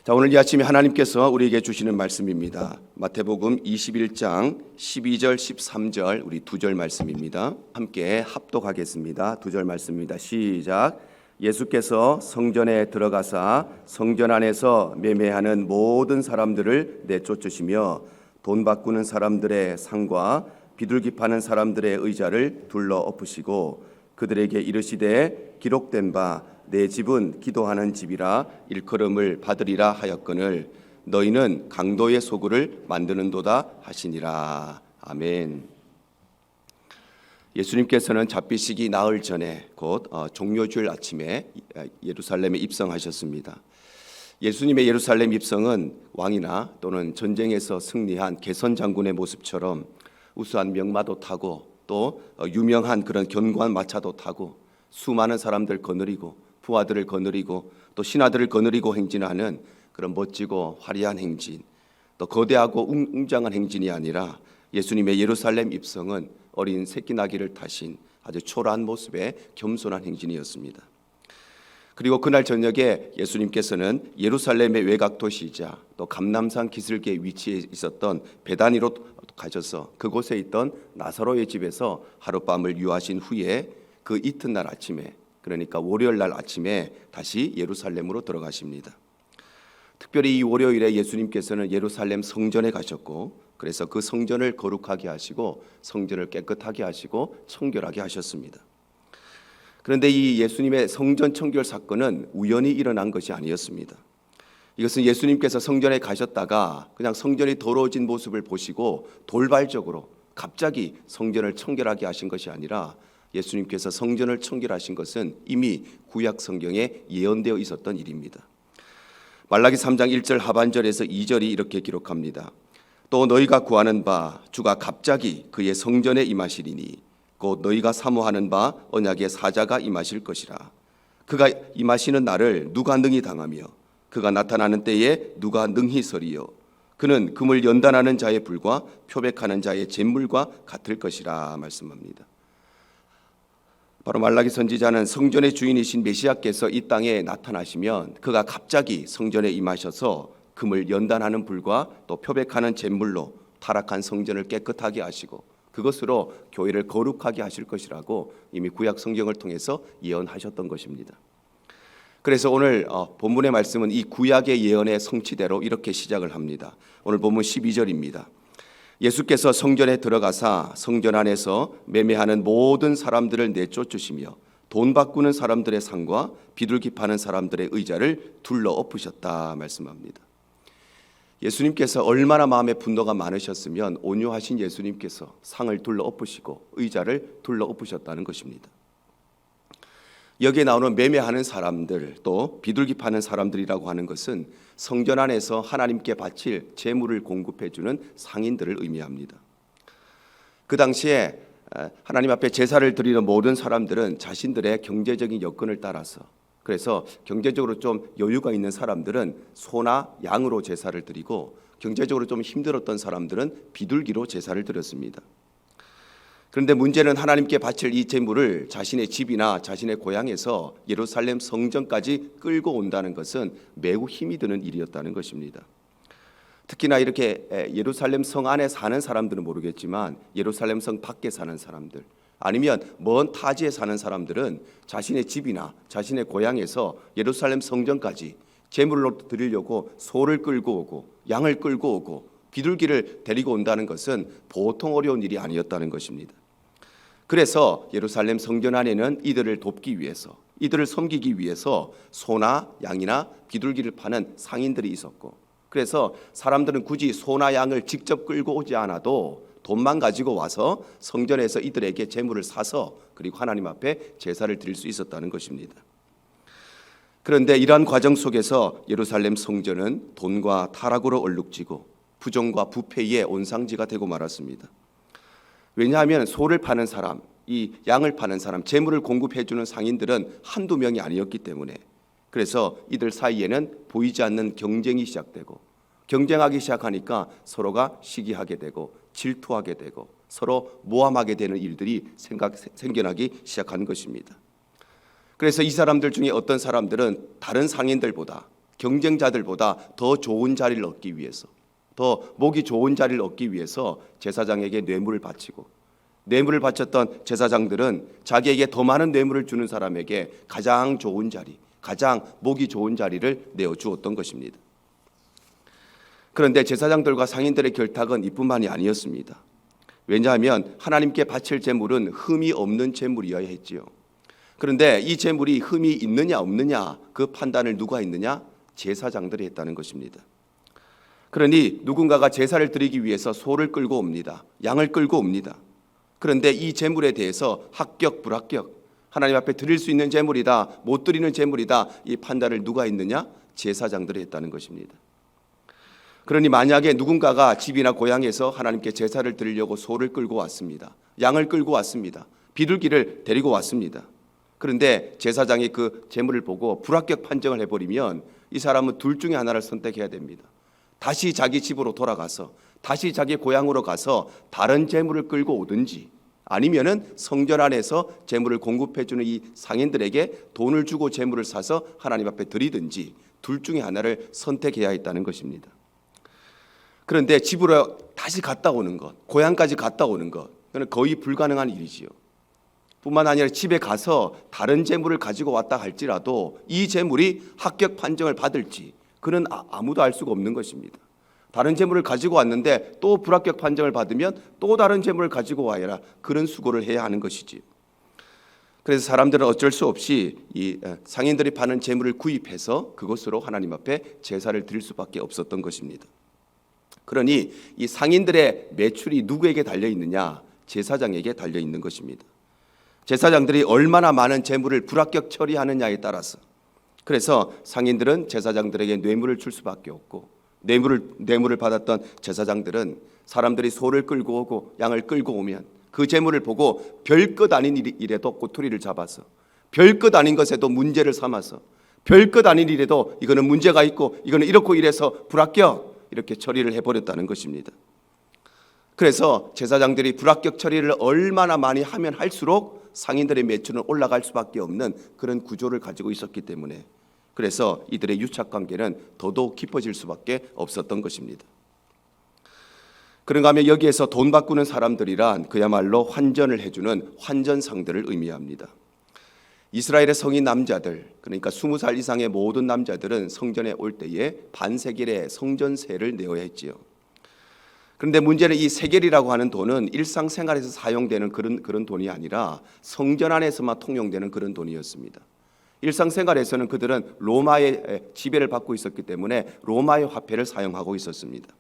자, 오늘 이 아침에 하나님께서 우리에게 주시는 말씀입니다. 마태복음 21장 12절 13절 우리 두 절 말씀입니다. 함께 합독하겠습니다. 두 절 말씀입니다. 시작. 예수께서 성전에 들어가사 성전 안에서 매매하는 모든 사람들을 내쫓으시며 돈 바꾸는 사람들의 상과 비둘기 파는 사람들의 의자를 둘러 엎으시고 그들에게 이르시되 기록된 바 내 집은 기도하는 집이라 일컬음을 받으리라 하였거늘 너희는 강도의 소굴을 만드는도다 하시니라. 아멘. 예수님께서는 잡히시기 나흘 전에 곧 종료주일 아침에 예루살렘에 입성하셨습니다. 예수님의 예루살렘 입성은 왕이나 또는 전쟁에서 승리한 개선 장군의 모습처럼 우수한 명마도 타고 또 유명한 그런 견고한 마차도 타고 수많은 사람들 거느리고 부하들을 거느리고 또 신하들을 거느리고 행진하는 그런 멋지고 화려한 행진, 또 거대하고 웅장한 행진이 아니라 예수님의 예루살렘 입성은 어린 새끼 나귀를 타신 아주 초라한 모습의 겸손한 행진이었습니다. 그리고 그날 저녁에 예수님께서는 예루살렘의 외곽 도시이자 또 감람산 기슭에 위치해 있었던 베다니로 가셔서 그곳에 있던 나사로의 집에서 하룻밤을 유하신 후에 그 이튿날 아침에, 그러니까 월요일 날 아침에 다시 예루살렘으로 들어가십니다. 특별히 이 월요일에 예수님께서는 예루살렘 성전에 가셨고 그래서 그 성전을 거룩하게 하시고 성전을 깨끗하게 하시고 청결하게 하셨습니다. 그런데 이 예수님의 성전 청결 사건은 우연히 일어난 것이 아니었습니다. 이것은 예수님께서 성전에 가셨다가 그냥 성전이 더러워진 모습을 보시고 돌발적으로 갑자기 성전을 청결하게 하신 것이 아니라 예수님께서 성전을 청결하신 것은 이미 구약 성경에 예언되어 있었던 일입니다. 말라기 3장 1절 하반절에서 2절이 이렇게 기록합니다. 또 너희가 구하는 바 주가 갑자기 그의 성전에 임하시리니 곧 너희가 사모하는 바 언약의 사자가 임하실 것이라. 그가 임하시는 날을 누가 능히 당하며 그가 나타나는 때에 누가 능히 서리요. 그는 금을 연단하는 자의 불과 표백하는 자의 잿물과 같을 것이라 말씀합니다. 바로 말라기 선지자는 성전의 주인이신 메시아께서 이 땅에 나타나시면 그가 갑자기 성전에 임하셔서 금을 연단하는 불과 또 표백하는 잿물로 타락한 성전을 깨끗하게 하시고 그것으로 교회를 거룩하게 하실 것이라고 이미 구약 성경을 통해서 예언하셨던 것입니다. 그래서 오늘 본문의 말씀은 이 구약의 예언의 성취대로 이렇게 시작을 합니다. 오늘 본문 12절입니다. 예수께서 성전에 들어가사 성전 안에서 매매하는 모든 사람들을 내쫓으시며 돈 바꾸는 사람들의 상과 비둘기 파는 사람들의 의자를 둘러 엎으셨다 말씀합니다. 예수님께서 얼마나 마음에 분노가 많으셨으면 온유하신 예수님께서 상을 둘러 엎으시고 의자를 둘러 엎으셨다는 것입니다. 여기에 나오는 매매하는 사람들 또 비둘기 파는 사람들이라고 하는 것은 성전 안에서 하나님께 바칠 제물을 공급해 주는 상인들을 의미합니다. 그 당시에 하나님 앞에 제사를 드리는 모든 사람들은 자신들의 경제적인 여건을 따라서 그래서 경제적으로 좀 여유가 있는 사람들은 소나 양으로 제사를 드리고 경제적으로 좀 힘들었던 사람들은 비둘기로 제사를 드렸습니다. 그런데 문제는 하나님께 바칠 이 제물을 자신의 집이나 자신의 고향에서 예루살렘 성전까지 끌고 온다는 것은 매우 힘이 드는 일이었다는 것입니다. 특히나 이렇게 예루살렘 성 안에 사는 사람들은 모르겠지만 예루살렘 성 밖에 사는 사람들 아니면 먼 타지에 사는 사람들은 자신의 집이나 자신의 고향에서 예루살렘 성전까지 제물로 드리려고 소를 끌고 오고 양을 끌고 오고 비둘기를 데리고 온다는 것은 보통 어려운 일이 아니었다는 것입니다. 그래서 예루살렘 성전 안에는 이들을 돕기 위해서 이들을 섬기기 위해서 소나 양이나 비둘기를 파는 상인들이 있었고 그래서 사람들은 굳이 소나 양을 직접 끌고 오지 않아도 돈만 가지고 와서 성전에서 이들에게 제물을 사서 그리고 하나님 앞에 제사를 드릴 수 있었다는 것입니다. 그런데 이러한 과정 속에서 예루살렘 성전은 돈과 타락으로 얼룩지고 부정과 부패의 온상지가 되고 말았습니다. 왜냐하면 소를 파는 사람, 이 양을 파는 사람, 제물을 공급해 주는 상인들은 한두 명이 아니었기 때문에 그래서 이들 사이에는 보이지 않는 경쟁이 시작되고 경쟁하기 시작하니까 서로가 시기하게 되고 질투하게 되고 서로 모함하게 되는 일들이 생겨나기 시작한 것입니다. 그래서 이 사람들 중에 어떤 사람들은 다른 상인들보다 경쟁자들보다 더 좋은 자리를 얻기 위해서, 더 목이 좋은 자리를 얻기 위해서 제사장에게 뇌물을 바치고, 뇌물을 바쳤던 제사장들은 자기에게 더 많은 뇌물을 주는 사람에게 가장 좋은 자리, 가장 목이 좋은 자리를 내어주었던 것입니다. 그런데 제사장들과 상인들의 결탁은 이뿐만이 아니었습니다. 왜냐하면 하나님께 바칠 제물은 흠이 없는 제물이어야 했지요. 그런데 이 제물이 흠이 있느냐 없느냐 그 판단을 누가 했느냐? 제사장들이 했다는 것입니다. 그러니 누군가가 제사를 드리기 위해서 소를 끌고 옵니다. 양을 끌고 옵니다. 그런데 이 제물에 대해서 합격 불합격, 하나님 앞에 드릴 수 있는 제물이다, 못 드리는 제물이다, 이 판단을 누가 했느냐? 제사장들이 했다는 것입니다. 그러니 만약에 누군가가 집이나 고향에서 하나님께 제사를 드리려고 소를 끌고 왔습니다. 양을 끌고 왔습니다. 비둘기를 데리고 왔습니다. 그런데 제사장이 그 제물을 보고 불합격 판정을 해버리면 이 사람은 둘 중에 하나를 선택해야 됩니다. 다시 자기 집으로 돌아가서, 다시 자기 고향으로 가서 다른 제물을 끌고 오든지, 아니면은 성전 안에서 제물을 공급해주는 이 상인들에게 돈을 주고 제물을 사서 하나님 앞에 드리든지, 둘 중에 하나를 선택해야 했다는 것입니다. 그런데 집으로 다시 갔다 오는 것, 고향까지 갔다 오는 것, 그건 거의 불가능한 일이지요. 뿐만 아니라 집에 가서 다른 재물을 가지고 왔다 할지라도 이 재물이 합격 판정을 받을지 그는 아무도 알 수가 없는 것입니다. 다른 재물을 가지고 왔는데 또 불합격 판정을 받으면 또 다른 재물을 가지고 와야 그런 수고를 해야 하는 것이지. 그래서 사람들은 어쩔 수 없이 이 상인들이 파는 재물을 구입해서 그것으로 하나님 앞에 제사를 드릴 수밖에 없었던 것입니다. 그러니 이 상인들의 매출이 누구에게 달려 있느냐? 제사장에게 달려 있는 것입니다. 제사장들이 얼마나 많은 재물을 불합격 처리하느냐에 따라서, 그래서 상인들은 제사장들에게 뇌물을 줄 수밖에 없고, 뇌물을 받았던 제사장들은 사람들이 소를 끌고 오고 양을 끌고 오면 그 재물을 보고 별것 아닌 일에도 꼬투리를 잡아서, 별것 아닌 것에도 문제를 삼아서, 별것 아닌 일에도 이거는 문제가 있고 이거는 이렇고 이래서 불합격, 이렇게 처리를 해버렸다는 것입니다. 그래서 제사장들이 불합격 처리를 얼마나 많이 하면 할수록 상인들의 매출은 올라갈 수밖에 없는 그런 구조를 가지고 있었기 때문에, 그래서 이들의 유착관계는 더더욱 깊어질 수밖에 없었던 것입니다. 그런가 하면 여기에서 돈 바꾸는 사람들이란 그야말로 환전을 해주는 환전상들을 의미합니다. 이스라엘의 성인 남자들, 그러니까 20살 이상의 모든 남자들은 성전에 올 때에 반세겔의 성전세를 내어야 했지요. 그런데 문제는 이 세겔이라고 하는 돈은 일상생활에서 사용되는 그런 돈이 아니라 성전 안에서만 통용되는 그런 돈이었습니다. 일상생활에서는 그들은 로마의 지배를 받고 있었기 때문에 로마의 화폐를 사용하고 있었습니다.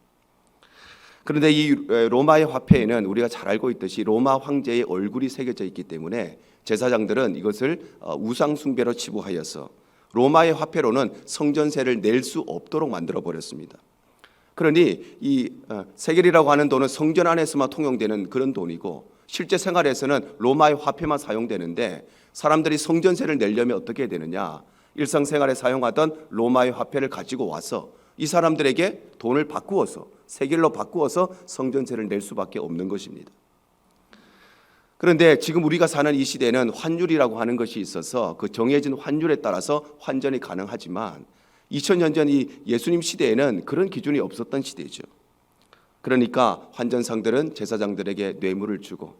그런데 이 로마의 화폐에는 우리가 잘 알고 있듯이 로마 황제의 얼굴이 새겨져 있기 때문에 제사장들은 이것을 우상 숭배로 치부하여서 로마의 화폐로는 성전세를 낼 수 없도록 만들어 버렸습니다. 그러니 이 세겔이라고 하는 돈은 성전 안에서만 통용되는 그런 돈이고, 실제 생활에서는 로마의 화폐만 사용되는데 사람들이 성전세를 내려면 어떻게 해야 되느냐? 일상생활에 사용하던 로마의 화폐를 가지고 와서 이 사람들에게 돈을 바꾸어서 세겔로 바꾸어서 성전세를 낼 수밖에 없는 것입니다. 그런데 지금 우리가 사는 이 시대는 환율이라고 하는 것이 있어서 그 정해진 환율에 따라서 환전이 가능하지만 2000년 전 이 예수님 시대에는 그런 기준이 없었던 시대죠. 그러니까 환전상들은 제사장들에게 뇌물을 주고,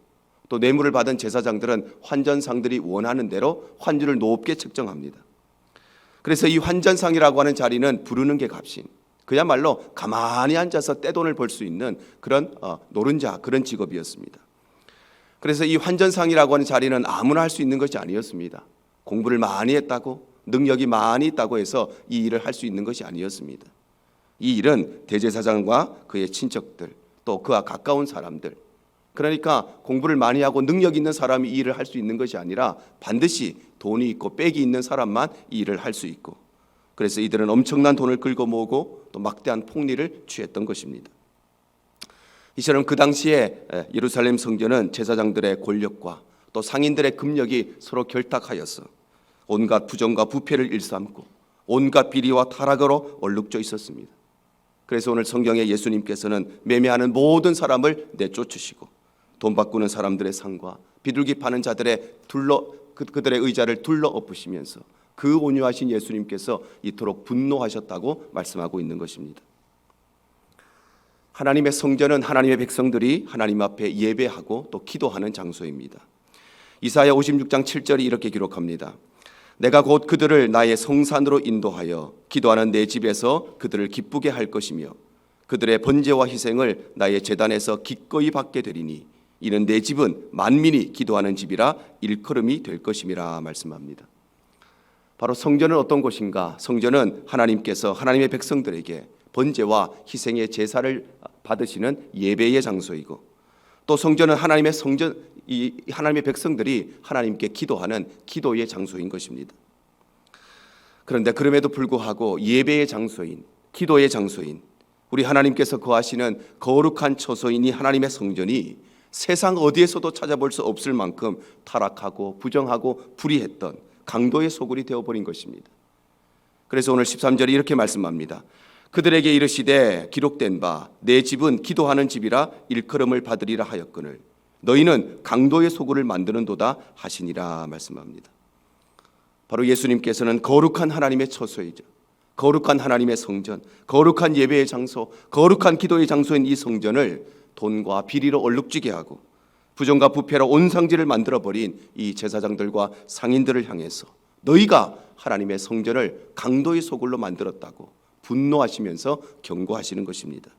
또 뇌물을 받은 제사장들은 환전상들이 원하는 대로 환율을 높게 책정합니다. 그래서 이 환전상이라고 하는 자리는 부르는 게 값인, 그야말로 가만히 앉아서 떼돈을 벌 수 있는 그런 노른자, 그런 직업이었습니다. 그래서 이 환전상이라고 하는 자리는 아무나 할 수 있는 것이 아니었습니다. 공부를 많이 했다고, 능력이 많이 있다고 해서 이 일을 할 수 있는 것이 아니었습니다. 이 일은 대제사장과 그의 친척들, 또 그와 가까운 사람들, 그러니까 공부를 많이 하고 능력 있는 사람이 이 일을 할 수 있는 것이 아니라 반드시 돈이 있고 빽이 있는 사람만 이 일을 할 수 있고, 그래서 이들은 엄청난 돈을 긁어 모으고 또 막대한 폭리를 취했던 것입니다. 이처럼 그 당시에 예루살렘 성전은 제사장들의 권력과 또 상인들의 금력이 서로 결탁하여서 온갖 부정과 부패를 일삼고 온갖 비리와 타락으로 얼룩져 있었습니다. 그래서 오늘 성경에 예수님께서는 매매하는 모든 사람을 내쫓으시고 돈 바꾸는 사람들의 상과 비둘기 파는 자들의 그들의 의자를 둘러 엎으시면서 그 온유하신 예수님께서 이토록 분노하셨다고 말씀하고 있는 것입니다. 하나님의 성전은 하나님의 백성들이 하나님 앞에 예배하고 또 기도하는 장소입니다. 이사야 56장 7절이 이렇게 기록합니다. 내가 곧 그들을 나의 성산으로 인도하여 기도하는 내 집에서 그들을 기쁘게 할 것이며 그들의 번제와 희생을 나의 제단에서 기꺼이 받게 되리니 이는 내 집은 만민이 기도하는 집이라 일컬음이 될 것임이라 말씀합니다. 바로 성전은 어떤 곳인가? 성전은 하나님께서 하나님의 백성들에게 번제와 희생의 제사를 받으시는 예배의 장소이고, 또 성전은 하나님의 하나님의 백성들이 하나님께 기도하는 기도의 장소인 것입니다. 그런데 그럼에도 불구하고 예배의 장소인, 기도의 장소인, 우리 하나님께서 거하시는 거룩한 처소인 이 하나님의 성전이 세상 어디에서도 찾아볼 수 없을 만큼 타락하고 부정하고 불의했던 강도의 소굴이 되어버린 것입니다. 그래서 오늘 13절이 이렇게 말씀합니다. 그들에게 이르시되 기록된 바 내 집은 기도하는 집이라 일컬음을 받으리라 하였거늘 너희는 강도의 소굴을 만드는도다 하시니라 말씀합니다. 바로 예수님께서는 거룩한 하나님의 처소이죠, 거룩한 하나님의 성전, 거룩한 예배의 장소, 거룩한 기도의 장소인 이 성전을 돈과 비리로 얼룩지게 하고 부정과 부패로 온 상지를 만들어버린 이 제사장들과 상인들을 향해서 너희가 하나님의 성전을 강도의 소굴로 만들었다고 분노하시면서 경고하시는 것입니다.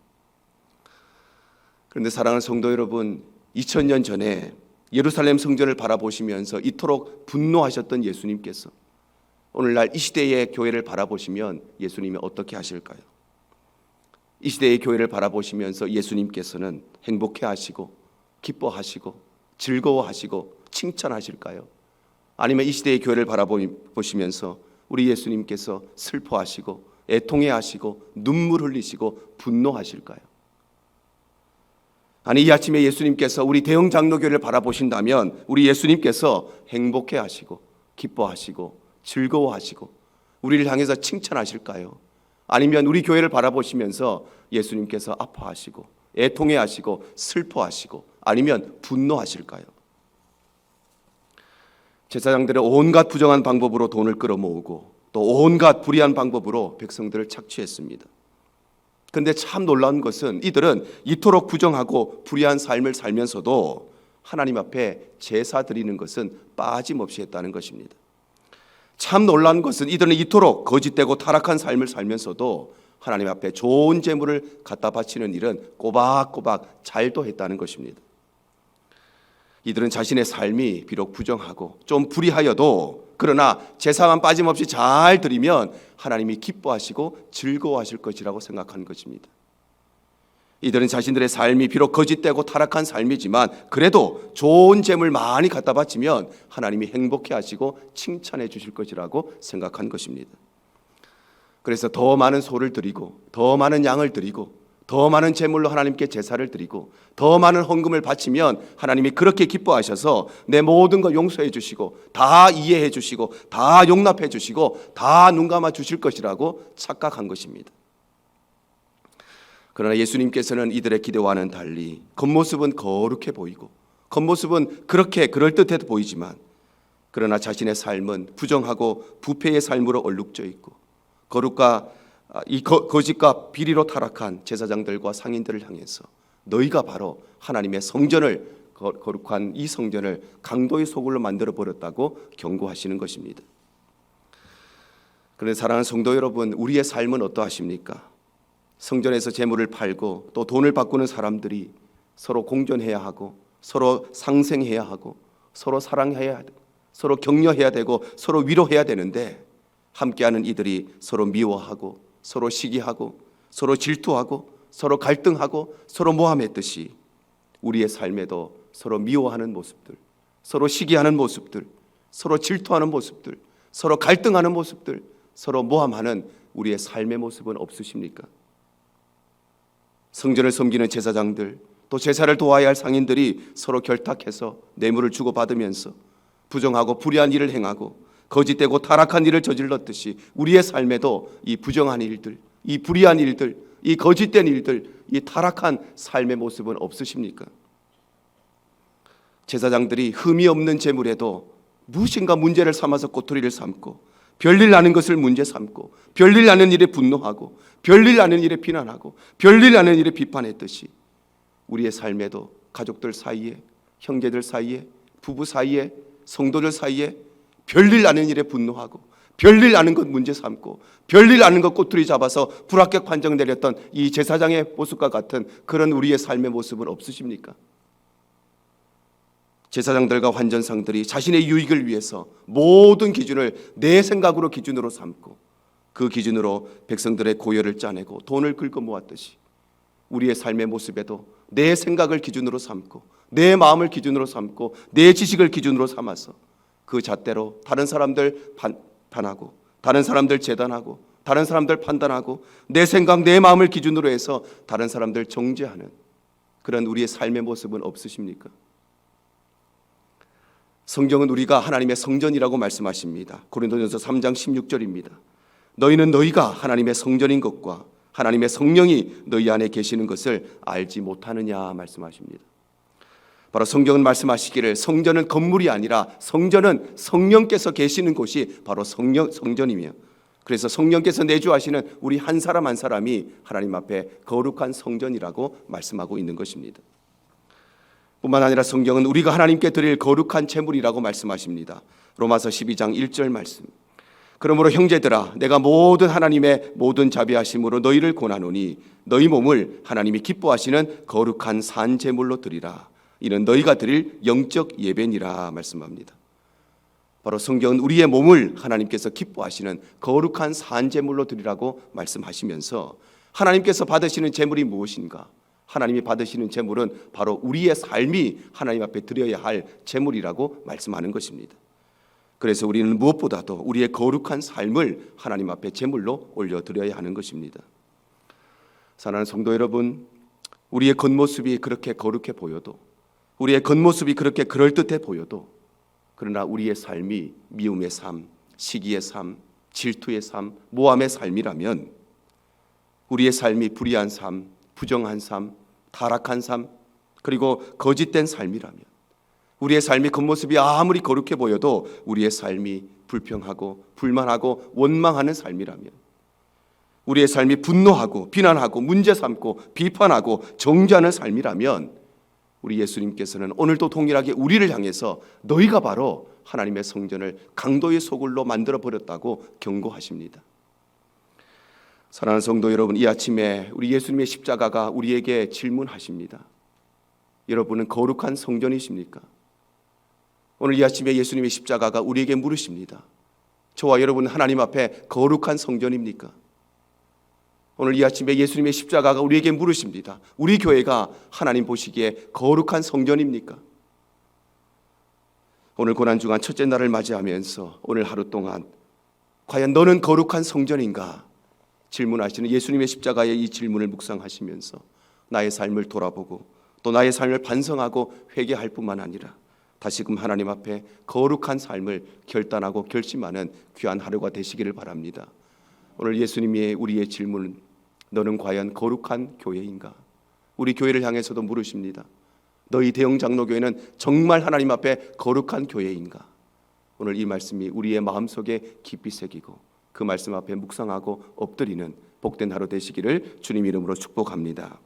그런데 사랑하는 성도 여러분, 2000년 전에 예루살렘 성전을 바라보시면서 이토록 분노하셨던 예수님께서 오늘날 이 시대의 교회를 바라보시면 예수님이 어떻게 하실까요? 이 시대의 교회를 바라보시면서 예수님께서는 행복해하시고 기뻐하시고 즐거워하시고 칭찬하실까요? 아니면 이 시대의 교회를 바라보시면서 우리 예수님께서 슬퍼하시고 애통해하시고 눈물 흘리시고 분노하실까요? 아니, 이 아침에 예수님께서 우리 대형 장로교회를 바라보신다면 우리 예수님께서 행복해하시고 기뻐하시고 즐거워하시고 우리를 향해서 칭찬하실까요? 아니면 우리 교회를 바라보시면서 예수님께서 아파하시고 애통해하시고 슬퍼하시고 아니면 분노하실까요? 제사장들의 온갖 부정한 방법으로 돈을 끌어모으고 또 온갖 불의한 방법으로 백성들을 착취했습니다. 그런데 참 놀라운 것은 이들은 이토록 부정하고 불의한 삶을 살면서도 하나님 앞에 제사 드리는 것은 빠짐없이 했다는 것입니다. 참 놀라운 것은 이들은 이토록 거짓되고 타락한 삶을 살면서도 하나님 앞에 좋은 재물을 갖다 바치는 일은 꼬박꼬박 잘도 했다는 것입니다. 이들은 자신의 삶이 비록 부정하고 좀 불의하여도 그러나 제사만 빠짐없이 잘 드리면 하나님이 기뻐하시고 즐거워하실 것이라고 생각하는 것입니다. 이들은 자신들의 삶이 비록 거짓되고 타락한 삶이지만 그래도 좋은 재물 많이 갖다 바치면 하나님이 행복해하시고 칭찬해 주실 것이라고 생각한 것입니다. 그래서 더 많은 소를 드리고 더 많은 양을 드리고 더 많은 제물로 하나님께 제사를 드리고 더 많은 헌금을 바치면 하나님이 그렇게 기뻐하셔서 내 모든 것 용서해 주시고 다 이해해 주시고 다 용납해 주시고 다 눈 감아 주실 것이라고 착각한 것입니다. 그러나 예수님께서는 이들의 기대와는 달리 겉모습은 거룩해 보이고 겉모습은 그렇게 그럴듯해 보이지만 그러나 자신의 삶은 부정하고 부패의 삶으로 얼룩져 있고 거짓과 비리로 타락한 제사장들과 상인들을 향해서 너희가 바로 하나님의 성전을 거룩한 이 성전을 강도의 소굴로 만들어 버렸다고 경고하시는 것입니다. 그런데 사랑하는 성도 여러분, 우리의 삶은 어떠하십니까? 성전에서 재물을 팔고 또 돈을 바꾸는 사람들이 서로 공존해야 하고 서로 상생해야 하고 서로 사랑해야 하고 서로 격려해야 되고 서로 위로해야 되는데 함께하는 이들이 서로 미워하고 서로 시기하고 서로 질투하고 서로 갈등하고 서로 모함했듯이 우리의 삶에도 서로 미워하는 모습들, 서로 시기하는 모습들, 서로 질투하는 모습들, 서로 갈등하는 모습들, 서로 모함하는 우리의 삶의 모습은 없으십니까? 성전을 섬기는 제사장들, 또 제사를 도와야 할 상인들이 서로 결탁해서 뇌물을 주고받으면서 부정하고 불의한 일을 행하고 거짓되고 타락한 일을 저질렀듯이 우리의 삶에도 이 부정한 일들, 이 불의한 일들, 이 거짓된 일들, 이 타락한 삶의 모습은 없으십니까? 제사장들이 흠이 없는 재물에도 무엇인가 문제를 삼아서 꼬투리를 삼고 별일 나는 것을 문제 삼고 별일 나는 일에 분노하고 별일 나는 일에 비난하고 별일 나는 일에 비판했듯이 우리의 삶에도 가족들 사이에, 형제들 사이에, 부부 사이에, 성도들 사이에 별일 나는 일에 분노하고 별일 나는 것 문제 삼고 별일 나는 것 꼬투리 잡아서 불합격 판정 내렸던 이 제사장의 모습과 같은 그런 우리의 삶의 모습은 없으십니까? 제사장들과 환전상들이 자신의 유익을 위해서 모든 기준을 내 생각으로 기준으로 삼고 그 기준으로 백성들의 고열을 짜내고 돈을 긁어 모았듯이 우리의 삶의 모습에도 내 생각을 기준으로 삼고 내 마음을 기준으로 삼고 내 지식을 기준으로 삼아서 그 잣대로 다른 사람들 판하고 다른 사람들 재단하고 다른 사람들 판단하고 내 생각 내 마음을 기준으로 해서 다른 사람들 정죄하는 그런 우리의 삶의 모습은 없으십니까? 성경은 우리가 하나님의 성전이라고 말씀하십니다. 고린도전서 3장 16절입니다. 너희는 너희가 하나님의 성전인 것과 하나님의 성령이 너희 안에 계시는 것을 알지 못하느냐 말씀하십니다. 바로 성경은 말씀하시기를 성전은 건물이 아니라 성전은 성령께서 계시는 곳이 바로 성전이며 그래서 성령께서 내주하시는 우리 한 사람 한 사람이 하나님 앞에 거룩한 성전이라고 말씀하고 있는 것입니다. 뿐만 아니라 성경은 우리가 하나님께 드릴 거룩한 제물이라고 말씀하십니다. 로마서 12장 1절 말씀. 그러므로 형제들아 내가 모든 하나님의 모든 자비하심으로 너희를 권하노니 너희 몸을 하나님이 기뻐하시는 거룩한 산 제물로 드리라. 이는 너희가 드릴 영적 예배니라 말씀합니다. 바로 성경은 우리의 몸을 하나님께서 기뻐하시는 거룩한 산 제물로 드리라고 말씀하시면서 하나님께서 받으시는 제물이 무엇인가? 하나님이 받으시는 제물은 바로 우리의 삶이 하나님 앞에 드려야 할 제물이라고 말씀하는 것입니다. 그래서 우리는 무엇보다도 우리의 거룩한 삶을 하나님 앞에 제물로 올려드려야 하는 것입니다. 사랑하는 성도 여러분, 우리의 겉모습이 그렇게 거룩해 보여도 우리의 겉모습이 그렇게 그럴듯해 보여도 그러나 우리의 삶이 미움의 삶, 시기의 삶, 질투의 삶, 모함의 삶이라면 우리의 삶이 불의한 삶, 부정한 삶, 타락한 삶, 그리고 거짓된 삶이라면 우리의 삶이 겉모습이 아무리 거룩해 보여도 우리의 삶이 불평하고 불만하고 원망하는 삶이라면 우리의 삶이 분노하고 비난하고 문제 삼고 비판하고 정죄하는 삶이라면 우리 예수님께서는 오늘도 동일하게 우리를 향해서 너희가 바로 하나님의 성전을 강도의 소굴로 만들어버렸다고 경고하십니다. 사랑하는 성도 여러분, 이 아침에 우리 예수님의 십자가가 우리에게 질문하십니다. 여러분은 거룩한 성전이십니까? 오늘 이 아침에 예수님의 십자가가 우리에게 물으십니다. 저와 여러분 하나님 앞에 거룩한 성전입니까? 오늘 이 아침에 예수님의 십자가가 우리에게 물으십니다. 우리 교회가 하나님 보시기에 거룩한 성전입니까? 오늘 고난주간 첫째 날을 맞이하면서 오늘 하루 동안 과연 너는 거룩한 성전인가? 질문하시는 예수님의 십자가의 이 질문을 묵상하시면서 나의 삶을 돌아보고 또 나의 삶을 반성하고 회개할 뿐만 아니라 다시금 하나님 앞에 거룩한 삶을 결단하고 결심하는 귀한 하루가 되시기를 바랍니다. 오늘 예수님이 우리의 질문, 너는 과연 거룩한 교회인가? 우리 교회를 향해서도 물으십니다. 너희 대형장로교회는 정말 하나님 앞에 거룩한 교회인가? 오늘 이 말씀이 우리의 마음속에 깊이 새기고 그 말씀 앞에 묵상하고 엎드리는 복된 하루 되시기를 주님 이름으로 축복합니다.